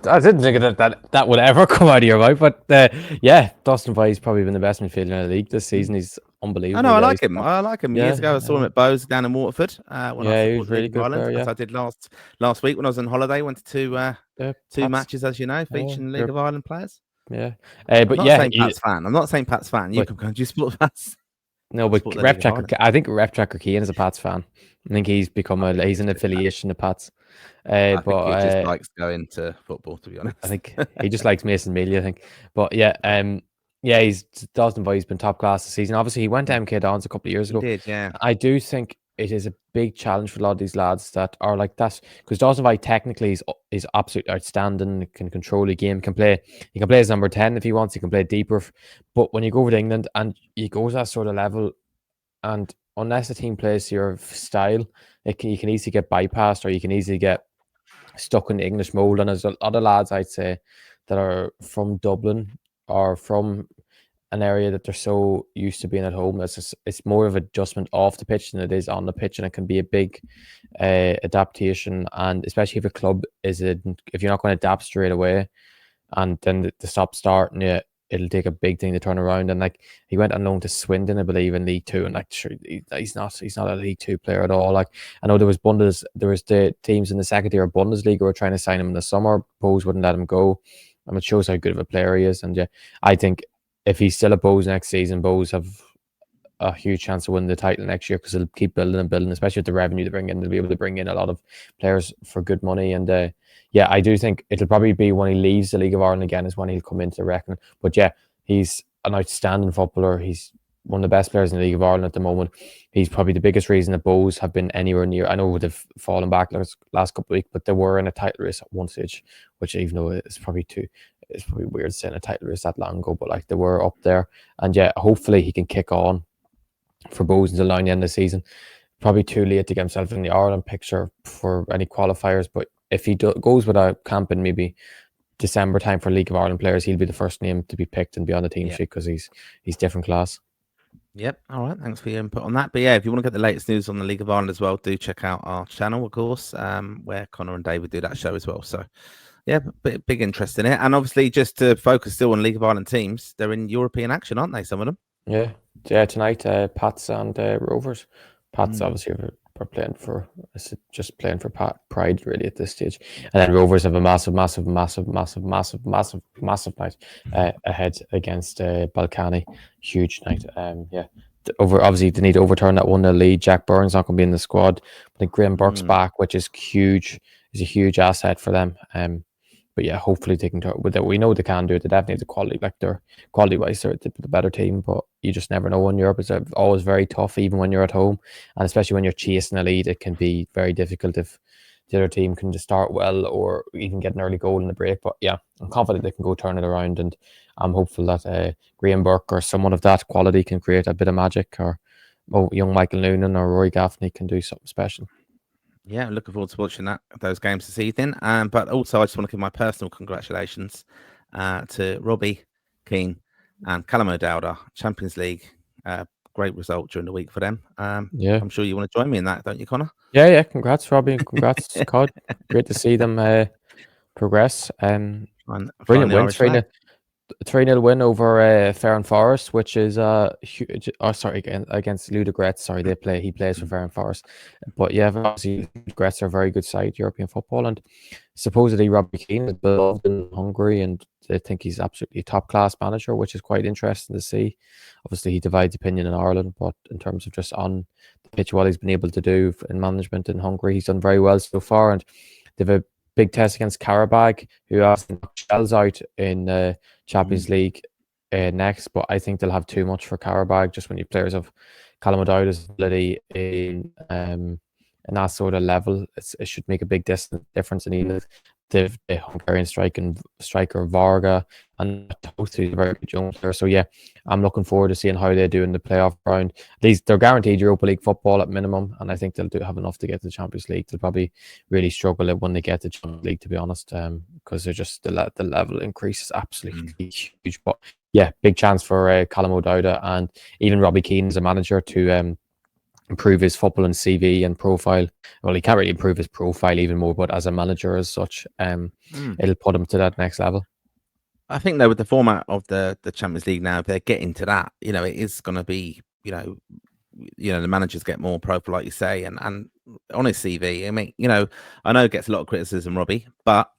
I didn't think that would ever come out of your mouth, but Dawson Devoy's probably been the best midfielder in the league this season. He's unbelievable. I like him. I like him. Yeah, Years ago, I saw him at Bowes down in Waterford when I he was supported really League good of Ireland, player, as I did last week when I was on holiday. Went to two matches, as you know, featuring League of Ireland players. Yeah, I'm not saying Pat's fan. I'm not saying Pat's fan. You can go and do support Pat's. No, but I think Rep Tracker Keian is a Pats fan. I think he's become he's an affiliation of Pats. I think he just likes going to football, to be honest. I think he just likes Mason Mealy, I think. But he's Dawson Devoy's been top class this season. Obviously, he went to MK Dons a couple of years ago. He did, yeah. I do think it is a big challenge for a lot of these lads that are like that, because Dawson Devoy technically is absolutely outstanding. Can control the game. He can play as number 10 if he wants. He can play deeper. But when you go over to England and he goes that sort of level, and unless the team plays to your style, you can easily get bypassed, or you can easily get stuck in the English mold. And there's other lads, I'd say, that are from Dublin or from an area that they're so used to being at home. It's more of adjustment off the pitch than it is on the pitch, and it can be a big adaptation. And especially if a club if you're not going to adapt straight away, and then the stop start, and it'll take a big thing to turn around. And like, he went on loan to Swindon, I believe, in League Two, and like, sure, he's not a League Two player at all. Like, I know there was the teams in the second tier of Bundesliga who were trying to sign him in the summer. Bose wouldn't let him go. And it shows how good of a player he is. And yeah, I think if he's still at Bose next season, Bose have a huge chance to win the title next year, because they'll keep building and building, especially with the revenue they bring in. They'll be able to bring in a lot of players for good money. And I do think it'll probably be when he leaves the League of Ireland again is when he'll come into the reckoning. But yeah, he's an outstanding footballer. He's one of the best players in the League of Ireland at the moment. He's probably the biggest reason that Bose have been anywhere near. I know they've fallen back last couple of weeks, but they were in a title race at one stage, which, even though it's probably weird saying a title race that long ago, but like, they were up there. And yeah, hopefully he can kick on for Bose until the end of the season. Probably too late to get himself in the Ireland picture for any qualifiers, but if he goes without camp in maybe December time for League of Ireland players, he'll be the first name to be picked and be on the team sheet, because he's different class. Yep. All right. Thanks for your input on that. But yeah, if you want to get the latest news on the League of Ireland as well, do check out our channel, of course, where Conor and David do that show as well. So yeah, big interest in it. And obviously, just to focus still on League of Ireland teams, they're in European action, aren't they? Some of them. Yeah. Tonight, Pats and Rovers. Pats obviously are playing for pride really at this stage, and then Rovers have a massive night ahead against Balkany. Huge night. Obviously they need to overturn that 1-0 lead. Jack Byrne's not going to be in the squad. I think Graham Burke's back, which is huge. Is a huge asset for them. But yeah, hopefully they can do it. We know they can do it. They definitely have the quality. Like, they're quality-wise, they're the better team. But you just never know in Europe. It's always very tough, even when you're at home. And especially when you're chasing a lead, it can be very difficult if the other team can just start well, or even get an early goal in the break. But yeah, I'm confident they can go turn it around. And I'm hopeful that Graham Burke or someone of that quality can create a bit of magic, or young Michael Noonan or Rory Gaffney can do something special. Yeah, looking forward to watching those games this evening. But also, I just want to give my personal congratulations to Robbie Keane and Callum O'Dowda, Champions League. Great result during the week for them. I'm sure you want to join me in that, don't you, Conor? Yeah. Congrats, Robbie. Congrats, Cod. Great to see them progress. Brilliant win. 3-0 win over Ferran Forest, which is huge. Against Ludogorets. Sorry, he plays for Ferran Forest. But yeah, obviously Ludogorets are a very good side, European football, and supposedly Robbie Keane is beloved in Hungary, and they think he's absolutely a top class manager, which is quite interesting to see. Obviously, he divides opinion in Ireland, but in terms of just on the pitch, what he's been able to do in management in Hungary, he's done very well so far, and they've a big test against Carabao, who have shells out in Champions League next, but I think they'll have too much for Carabao. Just when you players of Callum O'Dowda's ability in that sort of level, it should make a big difference. And even if the Hungarian striker Varga, and he's a very good young player. So yeah, I'm looking forward to seeing how they do in the playoff round. At least they're guaranteed Europa League football at minimum, and I think they'll have enough to get to the Champions League. They'll probably really struggle when they get to Champions League, to be honest, because they're just the level increase is absolutely huge. But yeah, big chance for Callum O'Dowda and even Robbie Keane as a manager to improve his football and CV and profile. Well, he can't really improve his profile even more, but as a manager as such, it'll put him to that next level. I think though, with the format of the Champions League now, if they're getting to that, it is going to be, the managers get more profile, like you say, and on his CV. I mean, I know it gets a lot of criticism, Robbie, but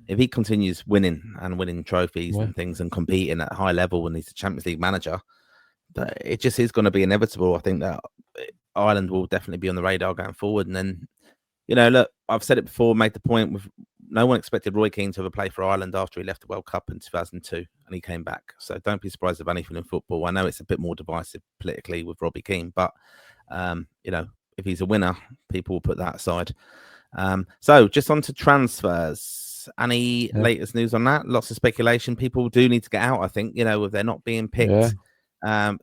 if he continues winning trophies and things and competing at a high level when he's a Champions League manager, it just is going to be inevitable. I think that Ireland will definitely be on the radar going forward. And then, look, I've said it before, made the point with no one expected Roy Keane to ever play for Ireland after he left the World Cup in 2002 and he came back. So don't be surprised if anything in football. I know it's a bit more divisive politically with Robbie Keane, but, if he's a winner, people will put that aside. So just on to transfers. Any latest news on that? Lots of speculation. People do need to get out, I think, if they're not being picked,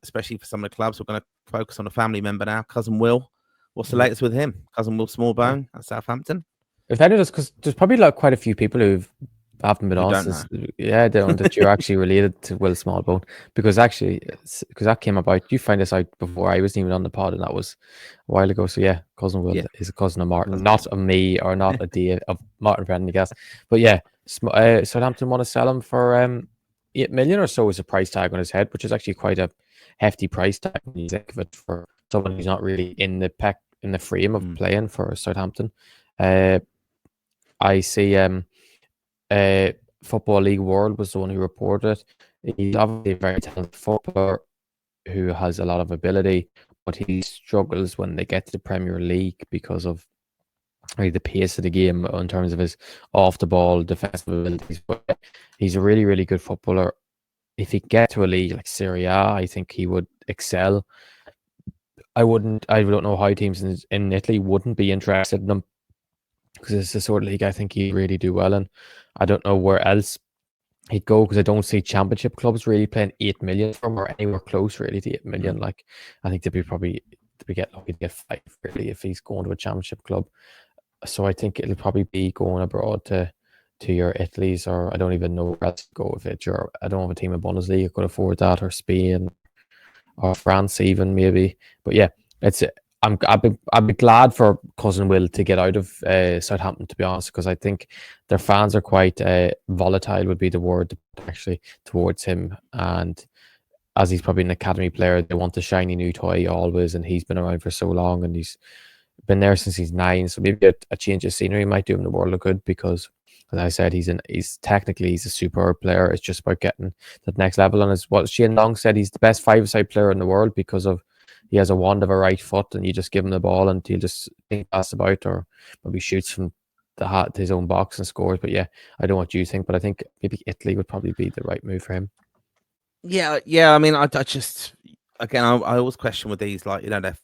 especially for some of the clubs. We're going to focus on a family member now, Cousin Will. What's the latest with him? Cousin Will Smallbone at Southampton. If any of us, because there's probably quite a few people who haven't been asked this. Yeah, that you're actually related to Will Smallbone, because that came about. You find this out before I wasn't even on the pod, and that was a while ago. So yeah, Cousin Will is a cousin of Martin, not of me or not a Dave of Martin Brennan, I guess. But yeah, Southampton want to sell him for 8 million or so is a price tag on his head, which is actually quite a hefty price tag when you think of it for someone who's not really in the frame of playing for Southampton. I see Football League World was the one who reported it. He's obviously a very talented footballer who has a lot of ability, but he struggles when they get to the Premier League because of the pace of the game in terms of his off the ball defensive abilities. But he's a really, really good footballer. If he get to a league like Serie A, I think he would excel. I don't know how teams in Italy wouldn't be interested in him, because it's the sort of league I think he'd really do well in. I don't know where else he'd go, because I don't see championship clubs really paying 8 million for him or anywhere close really to 8 million. Like, I think they'd probably get lucky to get 5 really if he's going to a championship club. So I think it'll probably be going abroad to your Italy's, or I don't even know where else to go with it. I don't have a team in Bundesliga could afford that, or Spain or France even maybe. But yeah, I'd be glad for Cousin Will to get out of Southampton, to be honest, because I think their fans are quite volatile, would be the word actually, towards him. And as he's probably an academy player, they want a shiny new toy always, and he's been around for so long, and he's been there since he's 9. So maybe a change of scenery might do him the world of good, because, as I said, he's technically a superb player. It's just about getting that next level. And as what Shane Long said, he's the best 5-a-side player in the world because of he has a wand of a right foot, and you just give him the ball and he'll just pass about, or maybe shoots from his own box and scores. But yeah, I don't know what you think, but I think maybe Italy would probably be the right move for him. Yeah. I mean, I just, again, I always question with these, like, their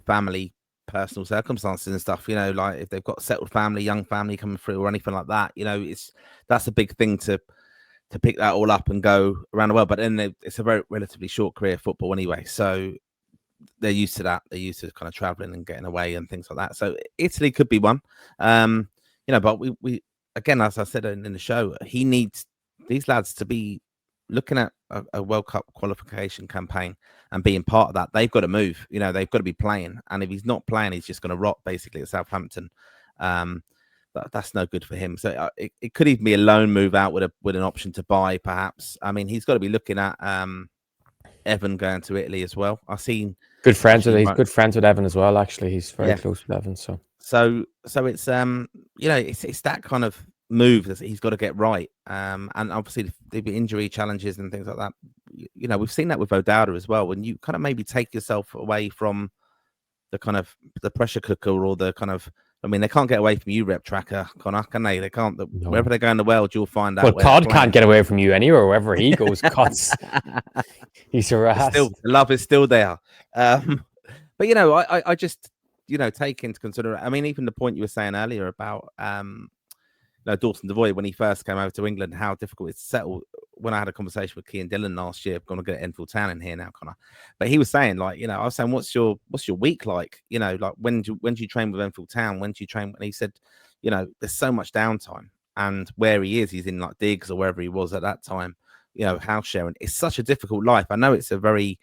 family, personal circumstances and stuff, like if they've got a settled family, young family coming through or anything like that, that's a big thing to pick that all up and go around the world. But then it's a very relatively short career of football anyway. So they're used to that. They're used to kind of traveling and getting away and things like that. So Italy could be one, but we again, as I said in the show, he needs these lads to be looking at a World Cup qualification campaign and being part of that. They've got to move, they've got to be playing. And if he's not playing, he's just going to rot basically at Southampton. That's no good for him. So it could even be a loan move out with an option to buy, perhaps. I mean, he's got to be looking at Evan going to Italy as well. I've seen he's good friends with Evan as well. Actually, he's very close with Evan. So it's it's that kind of move that he's got to get right. And obviously there'll be injury challenges and things like that. We've seen that with O'Dowda as well. When you kind of maybe take yourself away from the kind of the pressure cooker, or the kind of, I mean, they can't get away from you, Rep Tracker, Connor, can they? They can't. No. Wherever they go in the world, you'll find out. Well, Cod can't get away from you anywhere. Wherever he goes, Cod's he's harassed. The love is still there. But I just take into consideration. I mean, even the point you were saying earlier about Dawson Devoy, when he first came over to England, how difficult it's to settle. When I had a conversation with Keian Dillon last year, I'm going to get Enfield Town in here now, Conor. But he was saying, like, I was saying, what's your week like? Like when do you train with Enfield Town? When do you train? And he said, there's so much downtime. And where he is, he's in like digs or wherever he was at that time, house sharing. It's such a difficult life. I know it's a very,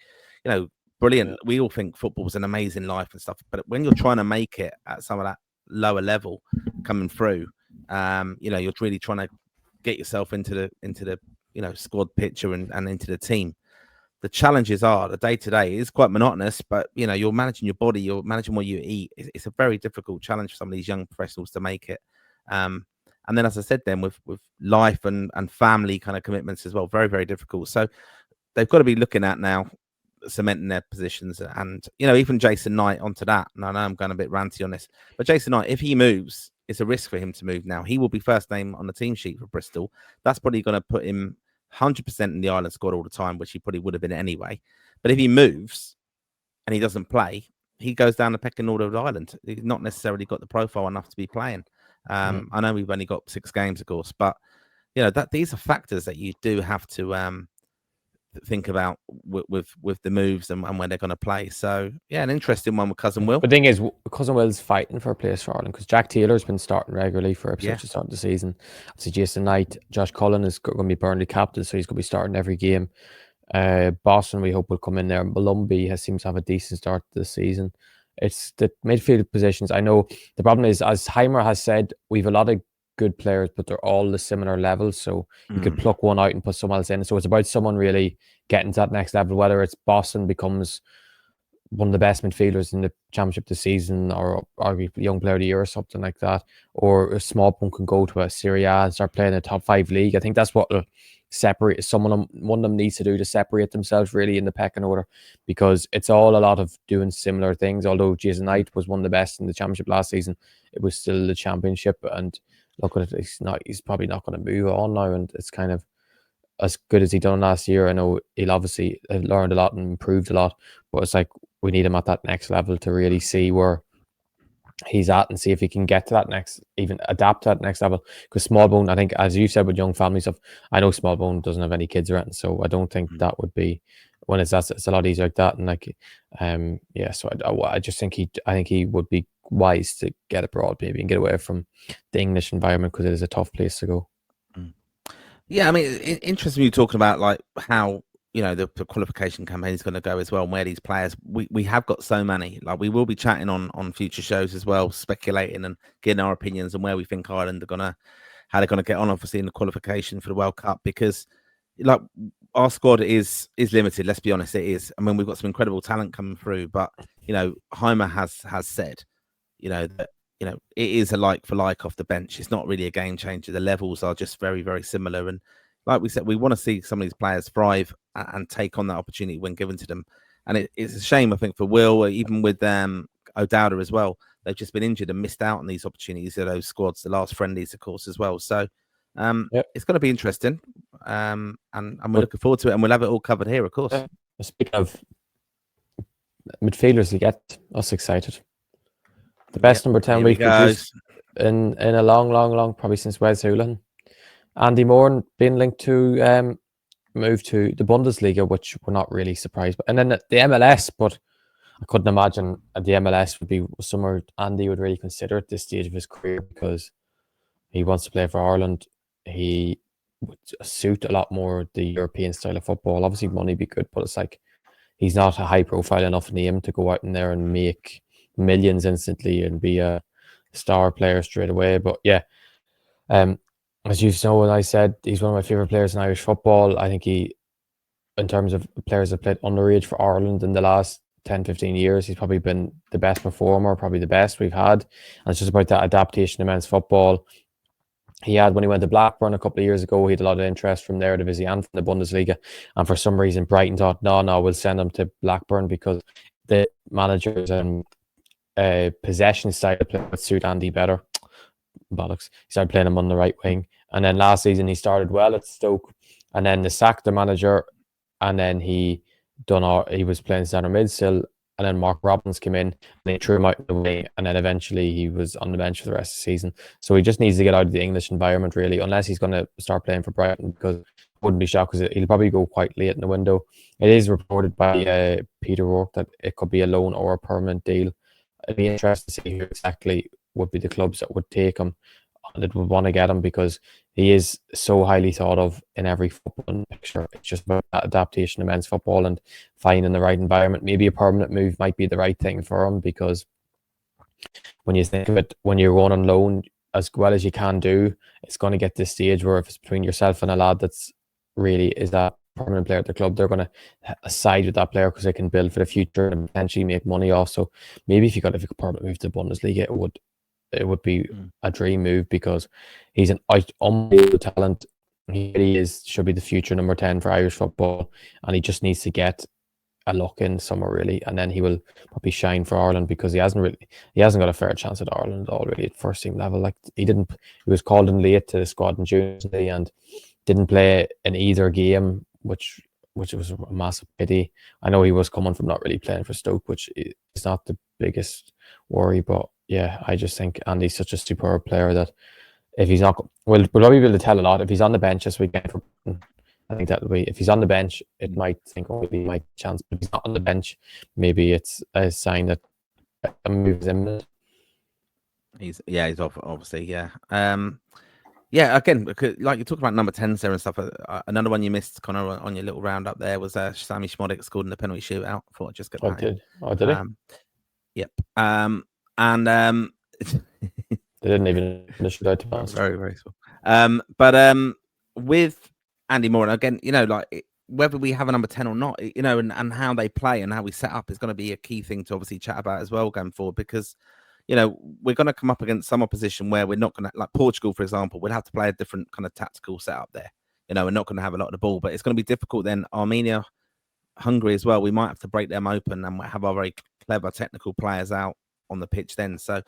brilliant. We all think football's an amazing life and stuff, but when you're trying to make it at some of that lower level coming through, you're really trying to get yourself into the squad picture and into the team. The challenges are the day-to-day is quite monotonous, but you're managing your body, you're managing what you eat. It's a very difficult challenge for some of these young professionals to make it. And then, as I said, then with life and family kind of commitments as well, very, very difficult. So they've got to be looking at now cementing their positions, and even Jason Knight onto that. And I know I'm going a bit ranty on this, but Jason Knight, if he moves, it's a risk for him to move now. He will be first name on the team sheet for Bristol. That's probably going to put him 100% in the Ireland squad all the time, which he probably would have been anyway. But if he moves and he doesn't play, he goes down the pecking order of Ireland. He's not necessarily got the profile enough to be playing. I know we've only got 6 games, of course, but that these are factors that you do have to think about with the moves and when they're going to play. So an interesting one with Cousin Will. The thing is, Cousin Will's fighting for a place for Ireland because Jack Taylor's been starting regularly for Ipswich to start the season. Obviously, Jason Knight, Josh Cullen is going to be Burnley captain, so he's going to be starting every game. Boston, we hope, will come in there. Malumbi seems to have a decent start to the season. It's the midfield positions. I know the problem is, as Heimer has said, we've a lot of good players, but they're all the similar levels. So you could pluck one out and put someone else in. So it's about someone really getting to that next level, whether it's Boston becomes one of the best midfielders in the championship this season, or young player of the year or something like that, or a Smallbone can go to a Serie A and start playing in the top 5 league. I think that's what will separate one of them needs to do to separate themselves really in the pecking order, because it's all a lot of doing similar things. Although Jason Knight was one of the best in the championship last season, it was still the championship, and look at it, he's probably not going to move on now, and it's kind of as good as he done last year. I know he'll obviously have learned a lot and improved a lot, but it's like we need him at that next level to really see where he's at and see if he can get to that next, even adapt to that next level. Because Smallbone, I think, as you said, with young family stuff, I know Smallbone doesn't have any kids or anything, so I don't think that would be when it's a lot easier like that. And like, so I just think he would be wise to get abroad maybe and get away from the English environment, because it is a tough place to go. Yeah, I mean, interesting you talking about like how the qualification campaign is going to go as well, and where these players we have got so many. Like, we will be chatting on future shows as well, speculating and getting our opinions on where we think Ireland are how they're gonna get on, obviously, in the qualification for the World Cup, because like our squad is limited. Let's be honest, it is. I mean, we've got some incredible talent coming through, but Heimer has said that it is a like for like off the bench. It's not really a game changer. The levels are just very, very similar. And like we said, we want to see some of these players thrive and take on that opportunity when given to them. And it's a shame, I think, for Will, even with O'Dowda as well. They've just been injured and missed out on these opportunities of those squads, the last friendlies, of course, as well. So it's going to be interesting. And we're looking forward to it. And we'll have it all covered here, of course. Speaking of midfielders, to get us excited. The best number 10 we've produced in a long, probably since Wes Houlihan. Andy Moran being linked to move to the Bundesliga, which we're not really surprised. And then the MLS, but I couldn't imagine the MLS would be somewhere Andy would really consider at this stage of his career, because he wants to play for Ireland. He would suit a lot more the European style of football. Obviously, money would be good, but it's like he's not a high-profile enough name to go out in there and make millions instantly and be a star player straight away. But as you know, when I said he's one of my favorite players in Irish football, I think he, in terms of players that played underage for Ireland in the last 10-15 years, he's probably been the best performer, probably the best we've had. And it's just about that adaptation to men's football. He had, when he went to Blackburn a couple of years ago, he had a lot of interest from there, Division and from the Bundesliga. And for some reason, Brighton thought, no, we'll send him to Blackburn because the managers and possession style of play would suit Andy better. Bollocks. He started playing him on the right wing. And then last season, he started well at Stoke. And then they sacked the manager. And then he was playing centre mid still. and then Mark Robbins came in and they threw him out of the way, and then eventually he was on the bench for the rest of the season. So he just needs to get out of the English environment, really, unless he's going to start playing for Brighton, because I wouldn't be shocked because he'll probably go quite late in the window. It is reported by Peter Rourke that it could be a loan or a permanent deal. It'd be interesting to see who exactly would be the clubs that would take him and that would want to get him, because he is so highly thought of in every football picture. It's just about that adaptation to men's football and finding the right environment. Maybe a permanent move might be the right thing for him, because when you think of it, when you're going on loan as well as you can do, it's going to get this stage where if it's between yourself and a lad that's really is that permanent player at the club, they're going to side with that player because they can build for the future and potentially make money off. So maybe if you got a permanent move to the Bundesliga, it would be a dream move, because he's an unbelievable talent. He really should be the future number 10 for Irish football, and he just needs to get a look in somewhere, really, and then he will probably shine for Ireland, because he hasn't got a fair chance at Ireland already at first team level. Like he was called in late to the squad in June and didn't play in either game, which was a massive pity. I know he was coming from not really playing for Stoke, which is not the biggest worry, but yeah, I just think Andy's such a superb player that if he's not, we'll probably be able to tell a lot. If he's on the bench this weekend, I think that'll be, if he's on the bench, it might think, oh, maybe he might chance, but if he's not on the bench, maybe it's a sign that a move is imminent. He's off, obviously, yeah. Yeah, again, like you talked about number 10s there and stuff. Another one you missed, Conor, on your little roundup there was Sammy Schmodic scored in the penalty shootout. I thought I'd just get that. Did he? Yep. And they didn't even finish it out, to be honest. Very, very small. But with Andy Moran, again, like whether we have a number 10 or not, and how they play and how we set up is going to be a key thing to obviously chat about as well going forward, because we're going to come up against some opposition where we're not going to, like Portugal, for example, we'll have to play a different kind of tactical setup there. We're not going to have a lot of the ball, but it's going to be difficult then. Armenia, Hungary as well, we might have to break them open and have our very clever technical players out on the pitch then. So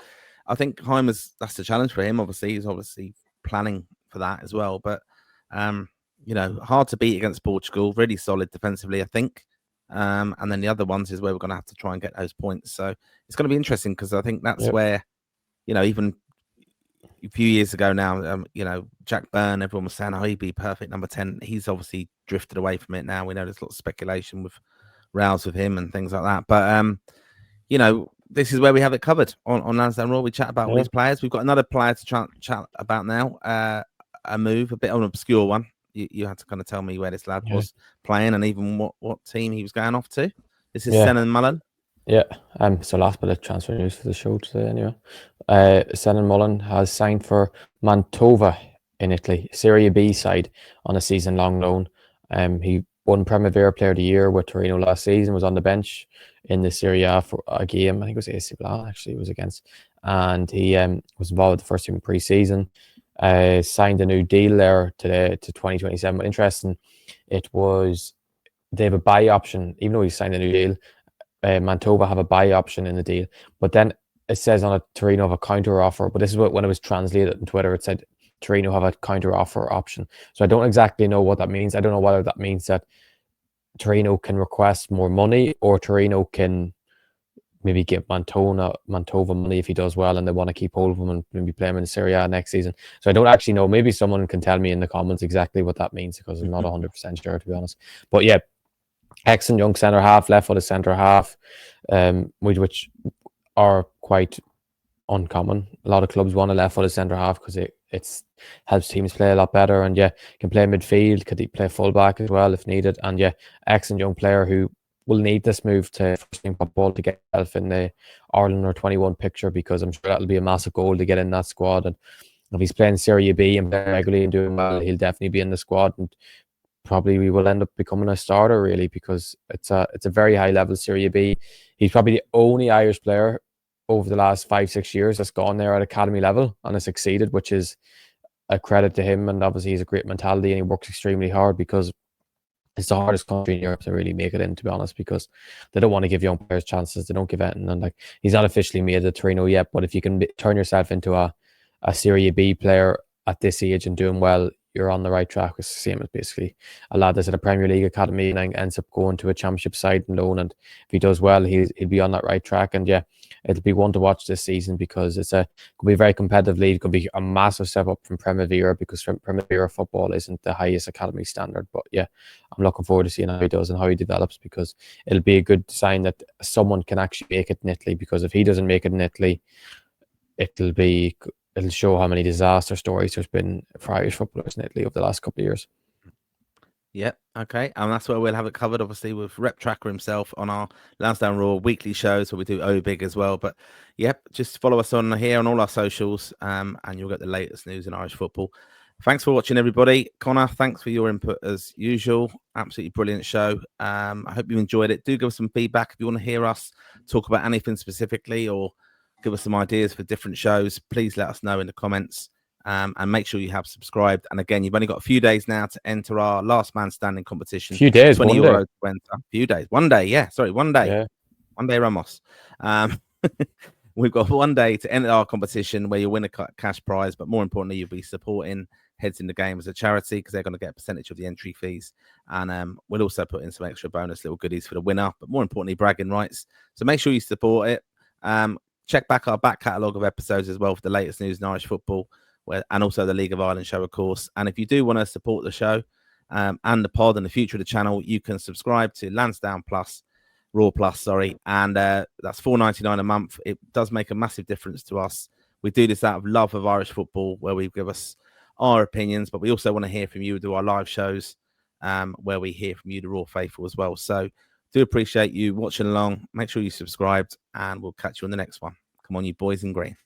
I think that's the challenge for him. Obviously, he's obviously planning for that as well. But, hard to beat against Portugal, really solid defensively, I think. And then the other ones is where we're going to have to try and get those points. So it's going to be interesting, because I think that's where, even a few years ago now, Jack Byrne, everyone was saying, oh, he'd be perfect number 10. He's obviously drifted away from it now. We know there's a lot of speculation with rows with him and things like that. But, this is where we have it covered on Lansdowne Road. We chat about all these players. We've got another player to chat about now, a move, a bit of an obscure one. You had to kind of tell me where this lad was playing and even what team he was going off to. This is Sen Mullen. Yeah. So last bit of transfer news for the show today, anyway. Sen Mullen has signed for Mantova in Italy, Serie B side, on a season-long loan. He won Primavera Player of the Year with Torino last season. Was on the bench in the Serie A for a game. I think it was AC Milan actually he was against, and he was involved with the first team pre-season. Signed a new deal there to 2027. But interesting, it was they have a buy option, even though he signed a new deal. Mantova have a buy option in the deal, but then it says on a Torino have a counter offer. But this is when it was translated on Twitter, it said Torino have a counter offer option. So I don't exactly know what that means. I don't know whether that means that Torino can request more money, or Torino can maybe give Mantova money if he does well and they want to keep hold of him and maybe play him in Serie A next season. So I don't actually know. Maybe someone can tell me in the comments exactly what that means, because I'm not 100% sure, to be honest. But yeah, excellent young centre half, left-footed centre half, which are quite uncommon. A lot of clubs want a left-footed centre half because it helps teams play a lot better, and can play midfield, could he play fullback as well if needed, and excellent young player who will need this move to first team football to get himself in the Ireland or 21 picture, because I'm sure that'll be a massive goal to get in that squad. And if he's playing Serie B and playing regularly and doing well, he'll definitely be in the squad, and probably we will end up becoming a starter, really, because it's a very high level Serie B. He's probably the only Irish player over the last 5-6 years that's gone there at academy level and has succeeded, which is a credit to him. And obviously he's a great mentality and he works extremely hard, because it's the hardest country in Europe to really make it in, to be honest, because they don't want to give young players chances. They don't give anything. And he's not officially made the Torino yet, but if you can turn yourself into a Serie B player at this age and doing well, you're on the right track. It's the same as basically a lad that's at a Premier League academy and ends up going to a championship side and loan, and if he does well, he'll be on that right track. And yeah, it'll be one to watch this season because could be a very competitive league. It could be a massive step up from Primavera, because Primavera football isn't the highest academy standard. But yeah, I'm looking forward to seeing how he does and how he develops, because it'll be a good sign that someone can actually make it in Italy. Because if he doesn't make it in Italy, it'll show how many disaster stories there's been for Irish footballers in Italy over the last couple of years. Yep. Okay. And that's where we'll have it covered, obviously, with Rep Tracker himself on our Lansdowne Raw weekly shows where we do O Big as well. But yep, just follow us on here on all our socials, and you'll get the latest news in Irish football. Thanks for watching, everybody. Conor, thanks for your input as usual. Absolutely brilliant show. I hope you enjoyed it. Do give us some feedback if you want to hear us talk about anything specifically, or give us some ideas for different shows. Please let us know in the comments. And make sure you have subscribed. And again, you've only got a few days now to enter our last man standing competition. A few days, 20 one euro day. to enter. A few days. One day, yeah. Sorry, one day. Yeah. One day, Ramos. We've got one day to enter our competition where you'll win a cash prize, but more importantly, you'll be supporting Heads in the Game as a charity, because they're going to get a percentage of the entry fees. And we'll also put in some extra bonus little goodies for the winner, but more importantly, bragging rights. So make sure you support it. Check back our back catalogue of episodes as well for the latest news in Irish football, and also the League of Ireland show, of course. And if you do want to support the show and the pod and the future of the channel, you can subscribe to Lansdowne Plus, Raw Plus, and that's $4.99 a month. It does make a massive difference to us. We do this out of love of Irish football, where we give us our opinions, but we also want to hear from you. We do our live shows where we hear from you, the Raw faithful, as well. So do appreciate you watching along. Make sure you subscribed, and we'll catch you on the next one. Come on, you boys in green.